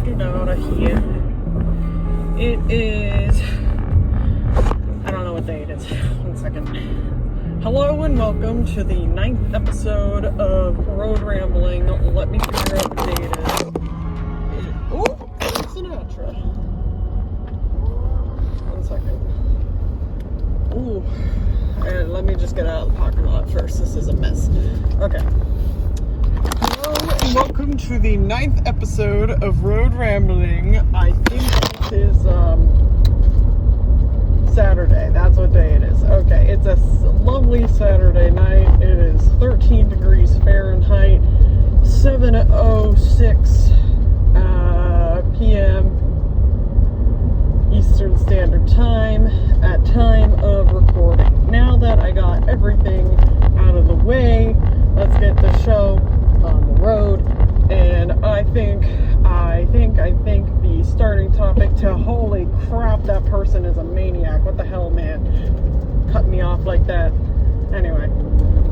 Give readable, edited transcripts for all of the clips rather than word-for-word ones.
get out of here. It is, I don't know what day it is. 1 second. Hello and welcome to the 9th episode of Road Rambling. Let me figure out what day it is. Oh, it's Sinatra. 1 second. Ooh, and let me just get out of the parking lot first. This is a mess. Okay. Hello and welcome to the 9th episode of Road Rambling. I think it is Saturday. That's what day it is. Okay, it's a lovely Saturday night. It is 13 degrees Fahrenheit, 7:06 p.m. Eastern Standard Time at time of recording. Now that I got everything out of the way, let's get the show on the road. And I think the starting topic to, holy crap, that person is a maniac. What the hell, man? Cut me off like that. Anyway,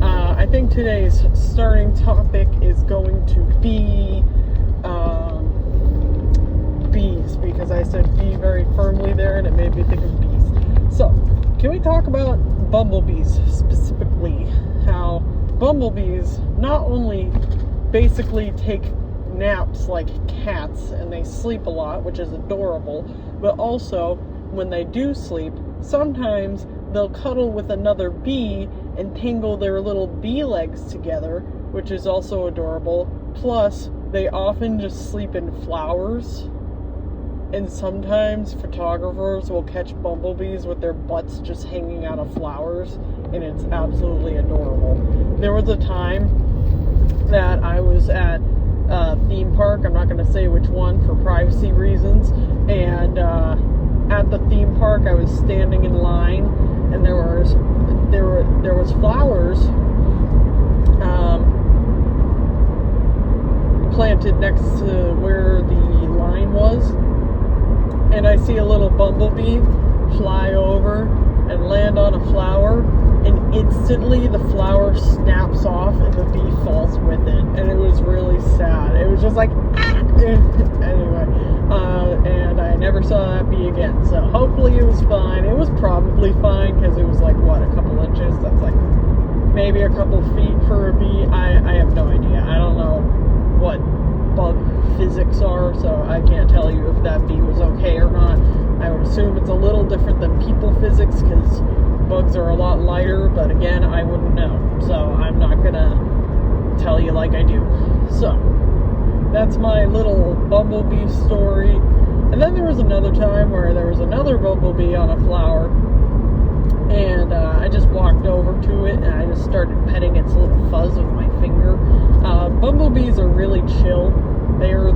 I think today's starting topic is going to be bees, because I said bee very firmly there and it made me think of bees. So, can we talk about bumblebees specifically? How bumblebees not only basically take naps like cats and they sleep a lot, which is adorable, but also when they do sleep, sometimes they'll cuddle with another bee and tangle their little bee legs together, which is also adorable. Plus, they often just sleep in flowers. And sometimes photographers will catch bumblebees with their butts just hanging out of flowers, and it's absolutely adorable. There was a time that I was at a theme park, I'm not going to say which one for privacy reasons, and at the theme park I was standing in line, and there was flowers planted next to where the line was. And I see a little bumblebee fly over and land on a flower, and instantly the flower snaps off and the bee falls with it, and it was really sad. It was just like, ah! Anyway, and I never saw that bee again, so hopefully it was fine. It was probably fine, because it was like, what, a couple inches? That's like maybe a couple feet for a bee. I have no idea. I don't know what bug physics are, so I can't tell you if that bee was okay or not. I would assume it's a little different than people physics, because bugs are a lot lighter, but again, I wouldn't know, so I'm not gonna tell you like I do. So, that's my little bumblebee story. And then there was another time where there was another bumblebee on a flower, and I just walked over to it and I just started petting its little fuzz with my finger. Bumblebees are really chill. They are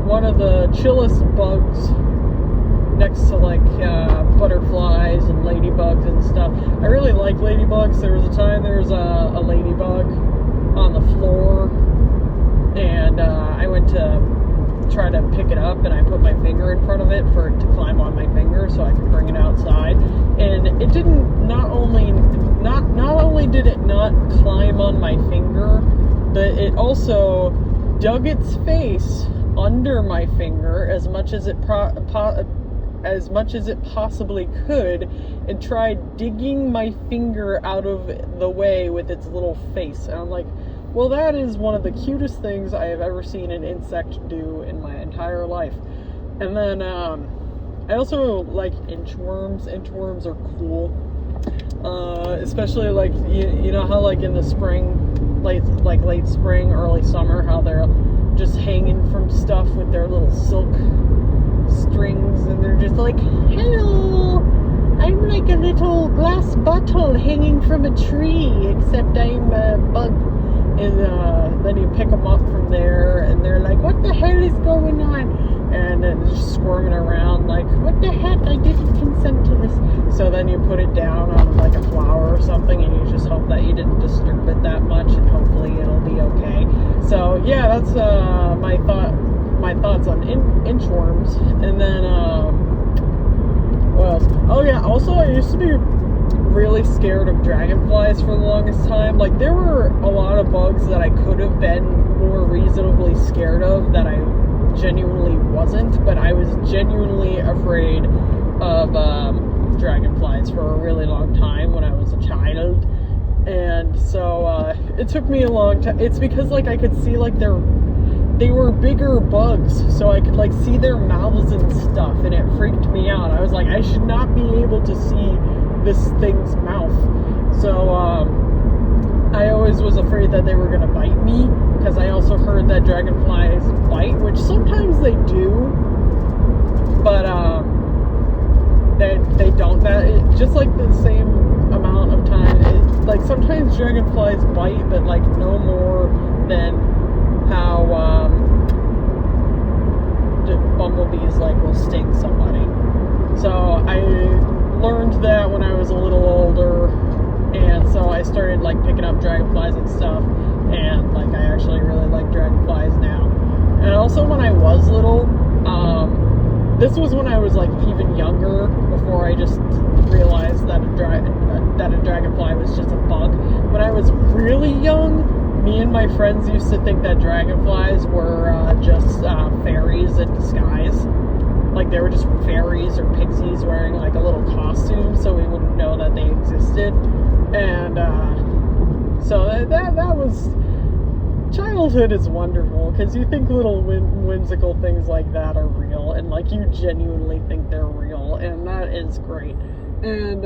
one of the chillest bugs next to like butterflies and ladybugs and stuff. I really like ladybugs. There was a time there was a ladybug on the floor, and I went to try to pick it up, and I put my finger in front of it for it to climb on my finger so I could bring it outside, and it didn't. Not only did it not climb on my finger, but it also dug its face under my finger as much as it possibly could, and tried digging my finger out of the way with its little face. And I'm like, well, that is one of the cutest things I have ever seen an insect do in my entire life. And then I also like inchworms. Inchworms are cool, especially like you know how like in the spring, late spring, early summer, how they're just hanging from stuff with their little silk strings, and they're just like, hello, I'm like a little glass bottle hanging from a tree, except I'm a bug. And then you pick them up from there, and they're like, what the hell is going on? And then just squirming around like, what the heck, I didn't consent to this. So then you put it down on like a flower or something, and you just hope that you didn't disturb it that much, and hopefully it'll be okay. So yeah, that's my thoughts on inchworms. And then what else? Oh yeah, also I used to be really scared of dragonflies for the longest time. Like, there were a lot of bugs that I could have been more reasonably scared of that I genuinely wasn't, but I was genuinely afraid of dragonflies for a really long time when I was a child. And so it took me a long time. It's because like I could see like they were bigger bugs, so I could like see their mouths and stuff, and it freaked me out. I was like, I should not be able to see this thing's mouth. So I always was afraid that they were gonna bite me, because I also heard that dragonflies bite, which sometimes they do, but they don't. Just like the same amount of time. Like sometimes dragonflies bite, but like no more than how bumblebees like will sting somebody. So I learned that when I was a little older, and so I started like picking up dragonflies and stuff, and like I actually really like dragonflies now. And also when I was little, this was when I was like even younger, before I just realized that a dragonfly was just a bug. When I was really young, me and my friends used to think that dragonflies were just fairies in disguise. Like they were just fairies or pixies wearing like a little costume, so we wouldn't know that they existed. And so that was... Childhood is wonderful, because you think little whimsical things like that are real, and like you genuinely think they're real, and that is great. And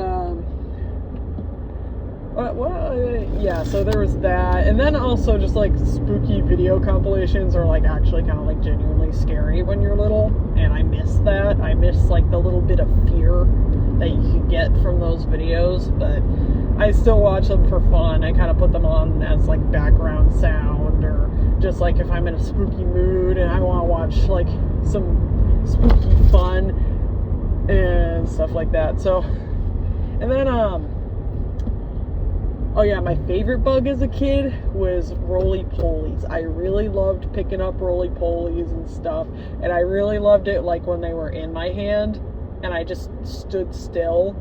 yeah, so there was that, and then also just like spooky video compilations are like actually kind of like genuinely scary when you're little, and I miss that. I miss like the little bit of fear that you can get from those videos, but I still watch them for fun. I kind of put them on as like background sound, or just like if I'm in a spooky mood and I want to watch like some spooky fun and stuff like that. So, and then oh yeah, my favorite bug as a kid was roly-polies. I really loved picking up roly-polies and stuff, and I really loved it like when they were in my hand and I just stood still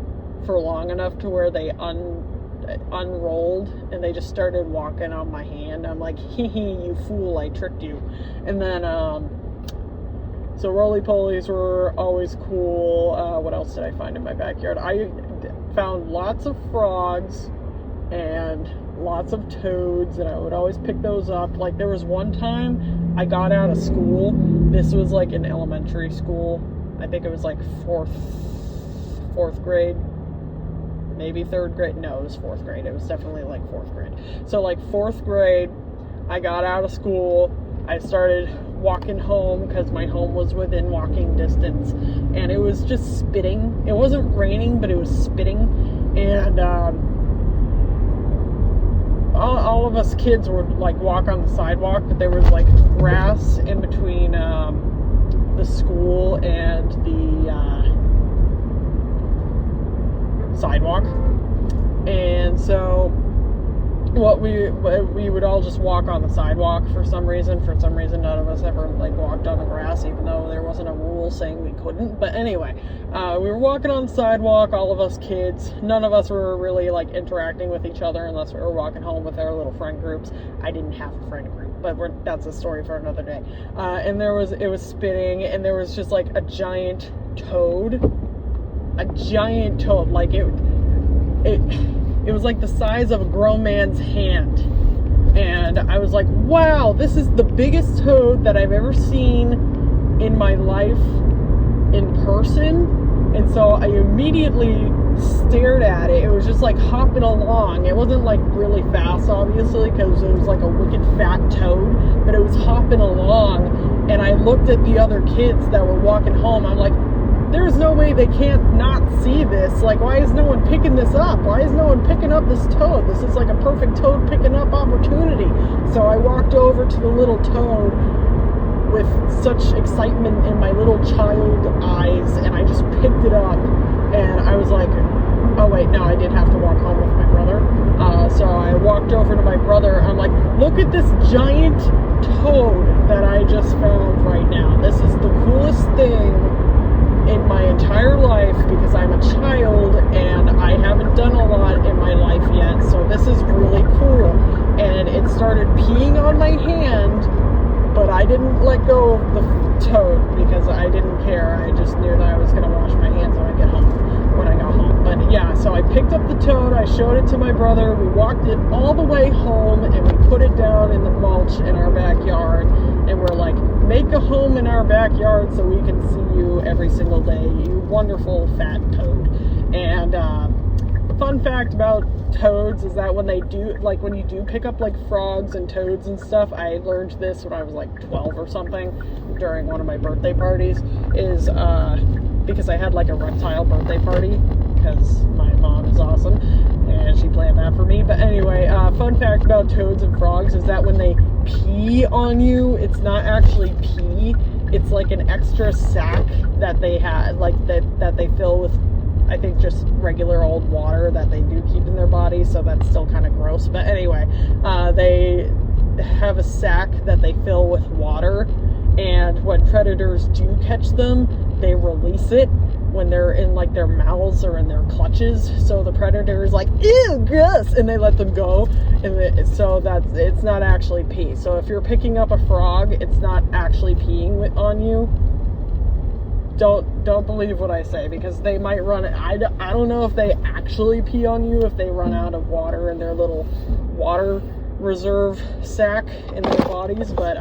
for long enough to where they unrolled and they just started walking on my hand. I'm like, hee hee, you fool, I tricked you. And then so roly-polies were always cool. What else did I find in my backyard? I found lots of frogs and lots of toads, and I would always pick those up. Like there was one time I got out of school. This was like in elementary school. I think it was like fourth grade, maybe third grade. No, it was fourth grade. It was definitely like fourth grade. So like fourth grade, I got out of school. I started walking home because my home was within walking distance, and it was just spitting. It wasn't raining, but it was spitting, and all of us kids would like walk on the sidewalk, but there was like grass in between the school and the sidewalk, and so we would all just walk on the sidewalk for some reason. For some reason, none of us ever like walked on the grass, even though there wasn't a rule saying we couldn't. But anyway, we were walking on the sidewalk, all of us kids. None of us were really like interacting with each other unless we were walking home with our little friend groups. I didn't have a friend group, but that's a story for another day. And it was spitting, and there was just like a giant toad, like it was like the size of a grown man's hand. And I was like, wow, this is the biggest toad that I've ever seen in my life in person. And so I immediately stared at it. It was just like hopping along. It wasn't like really fast, obviously, because it was like a wicked fat toad, but it was hopping along. And I looked at the other kids that were walking home. I'm like, there's no way they can't not see this. Like, why is no one picking this up? Why is no one picking up this toad? This is like a perfect toad picking up opportunity. So I walked over to the little toad with such excitement in my little child eyes, and I just picked it up, and I was like, oh wait, no, I did have to walk home with my brother. So I walked over to my brother, and I'm like, look at this giant toad that I just found right now. This is the coolest thing in my entire life, because I'm a child and I haven't done a lot in my life yet, so this is really cool. And it started peeing on my hand, but I didn't let go of the toad because I didn't care. I just knew that I was going to wash my hands when I got home. But yeah, so I picked up the toad, I showed it to my brother, we walked it all the way home, and we put it down in the mulch in our backyard, and we're like, make a home in our backyard so we can see you every single day, you wonderful fat toad. And fun fact about toads is that when you do pick up like frogs and toads and stuff, I learned this when I was like 12 or something during one of my birthday parties, is because I had like a reptile birthday party because my mom is awesome and she planned that for me. But anyway, fun fact about toads and frogs is that when they pee on you, it's not actually pee, it's like an extra sack that they had, like that they fill with, I think, just regular old water that they do keep in their body, so that's still kind of gross. But anyway, they have a sack that they fill with water, and when predators do catch them, they release it when they're in like their mouths or in their clutches. So the predator is like, ew, gross, and they let them go, and so it's not actually pee. So if you're picking up a frog, it's not actually peeing on you. Don't believe what I say, because they might run. I don't know if they actually pee on you if they run out of water in their little water reserve sack in their bodies, but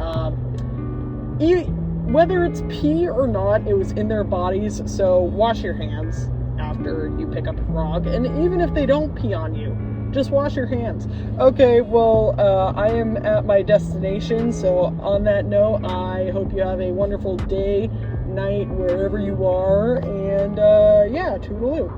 whether it's pee or not, it was in their bodies. So wash your hands after you pick up a frog, and even if they don't pee on you, just wash your hands. Okay, well, I am at my destination, so on that note, I hope you have a wonderful day, night, wherever you are, and yeah, toodaloo.